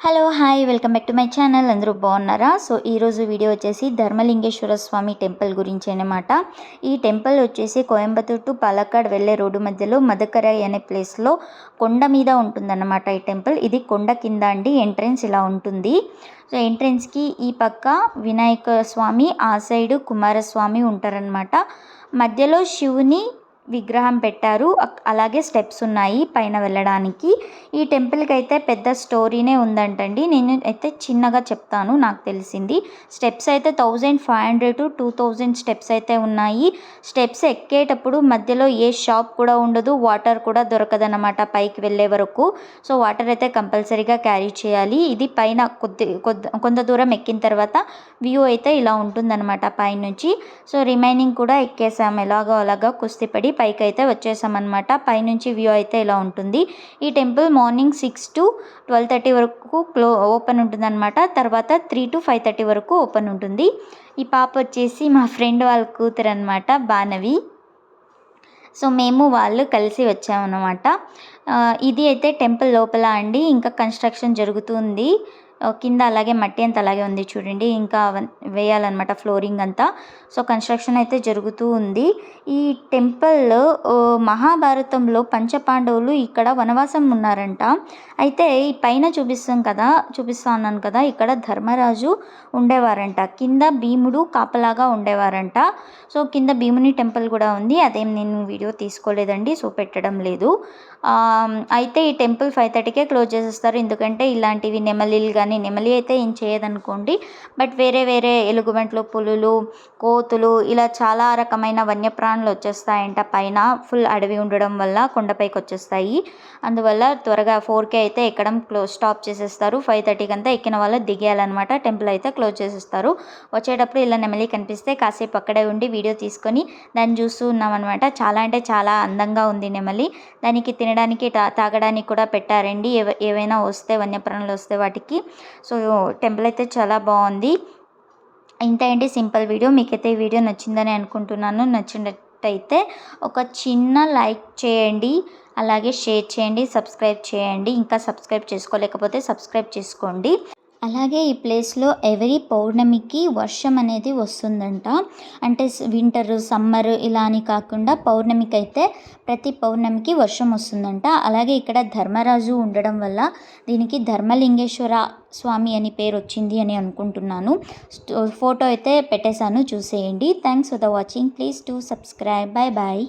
Hello hi welcome back to my channel. అందరూ బాగున్నారా? So ఈరోజు వీడియో వచ్చేసి ధర్మలింగేశ్వర స్వామి టెంపుల్ గురించి అనమాట. ఈ టెంపుల్ వచ్చేసి కోయంబత్తూర్ టు పాలక్కాడ్ వెళ్ళే రోడ్డు మధ్యలో మదకరై అనే ప్లేస్లో కొండ మీద ఉంటుందన్నమాట ఈ టెంపుల్. ఇది కొండ కింద అండి. ఎంట్రెన్స్ ఇలా ఉంటుంది. సో ఎంట్రెన్స్కి ఈ పక్క వినాయక స్వామి, ఆ సైడు కుమారస్వామి ఉంటారనమాట. మధ్యలో శివుని విగ్రహం పెట్టారు. అలాగే స్టెప్స్ ఉన్నాయి పైన వెళ్ళడానికి. ఈ టెంపుల్కి అయితే పెద్ద స్టోరీనే ఉందంటండి. నేను అయితే చిన్నగా చెప్తాను నాకు తెలిసింది. స్టెప్స్ అయితే 1500 to 2000 స్టెప్స్ అయితే ఉన్నాయి. స్టెప్స్ ఎక్కేటప్పుడు మధ్యలో ఏ షాప్ కూడా ఉండదు, వాటర్ కూడా దొరకదన్నమాట పైకి వెళ్ళే వరకు. సో వాటర్ అయితే కంపల్సరీగా క్యారీ చేయాలి. ఇది పైన కొంత దూరం ఎక్కిన తర్వాత వ్యూ అయితే ఇలా ఉంటుందన్నమాట పైనుంచి. సో రిమైనింగ్ కూడా ఎక్కేసాము, ఎలాగో అలాగా కుస్తీపడి పైకి అయితే వచ్చేసామన్నమాట. పైనుంచి వ్యూ అయితే ఇలా ఉంటుంది. ఈ టెంపుల్ మార్నింగ్ 6 to 12:30 వరకు ఓపెన్ ఉంటుందన్నమాట. తర్వాత 3 to 5:30 వరకు ఓపెన్ ఉంటుంది. ఈ పాప వచ్చేసి మా ఫ్రెండ్ వాళ్ళ కూతురు అనమాట, బానవి. సో మేము వాళ్ళు కలిసి వచ్చామన్నమాట. ఇది అయితే టెంపుల్ లోపల అండి. ఇంకా కన్స్ట్రక్షన్ జరుగుతుంది. కింద అలాగే మట్టి అంతా అలాగే ఉంది చూడండి. ఇంకా వేయాలన్నమాట ఫ్లోరింగ్ అంతా. సో కన్స్ట్రక్షన్ అయితే జరుగుతూ ఉంది. ఈ టెంపుల్ మహాభారతంలో పంచపాండవులు ఇక్కడ వనవాసం ఉన్నారంట. అయితే ఈ పైన చూపిస్తా ఉన్నాను కదా, ఇక్కడ ధర్మరాజు ఉండేవారంట. కింద భీముడు కాపలాగా ఉండేవారంట. సో కింద భీముని టెంపుల్ కూడా ఉంది. అదేం నేను వీడియో తీసుకోలేదండి, సో పెట్టడం లేదు. అయితే ఈ టెంపుల్ 5:30కే క్లోజ్ చేసేస్తారు. ఎందుకంటే ఇలాంటివి నెమలీలు కానీ, నెమలి అయితే ఏం చేయదనుకోండి, బట్ వేరే ఎలుగుబంట్లు, పులులు, కోతులు ఇలా చాలా రకమైన వన్యప్రాణులు వచ్చేస్తాయంట. పైన ఫుల్ అడవి ఉండడం వల్ల కొండపైకి వచ్చేస్తాయి. అందువల్ల త్వరగా 4కే అయితే ఎక్కడం స్టాప్ చేసేస్తారు. 5:30కి అంతా ఎక్కిన వాళ్ళు దిగేయాలన్నమాట. టెంపుల్ అయితే క్లోజ్ చేసేస్తారు. వచ్చేటప్పుడు ఇలా నెమలి కనిపిస్తే కాసేపు అక్కడే ఉండి వీడియో తీసుకొని దాన్ని చూస్తూ ఉన్నామన్నమాట. చాలా అంటే చాలా అందంగా ఉంది నెమలి. దానికి తినడానికి తాగడానికి కూడా పెట్టారండి, ఏవైనా వస్తే వన్యప్రాణులు వస్తే వాటికి. సో టెంపుల్ అయితే చాలా బాగుంది. ఇంత ఏంటి సింపుల్ వీడియో. మీకైతే ఈ వీడియో నచ్చిందని అనుకుంటున్నాను. నచ్చినట్టయితే ఒక చిన్న లైక్ చేయండి, అలాగే షేర్ చేయండి, సబ్స్క్రైబ్ చేయండి. ఇంకా సబ్స్క్రైబ్ చేసుకోలేకపోతే సబ్స్క్రైబ్ చేసుకోండి. అలాగే ఈ ప్లేస్లో ఎవరీ పౌర్ణమికి వర్షం అనేది వస్తుందంట. అంటే వింటర్, సమ్మర్ ఇలా అని కాకుండా పౌర్ణమికి అయితే ప్రతి పౌర్ణమికి వర్షం వస్తుందంట. అలాగే ఇక్కడ ధర్మరాజు ఉండడం వల్ల దీనికి ధర్మలింగేశ్వర స్వామి అని పేరు వచ్చింది అని అనుకుంటున్నాను. ఫోటో అయితే పెట్టేశాను, చూసేయండి. Thanks for the watching. Please to subscribe. Bye bye.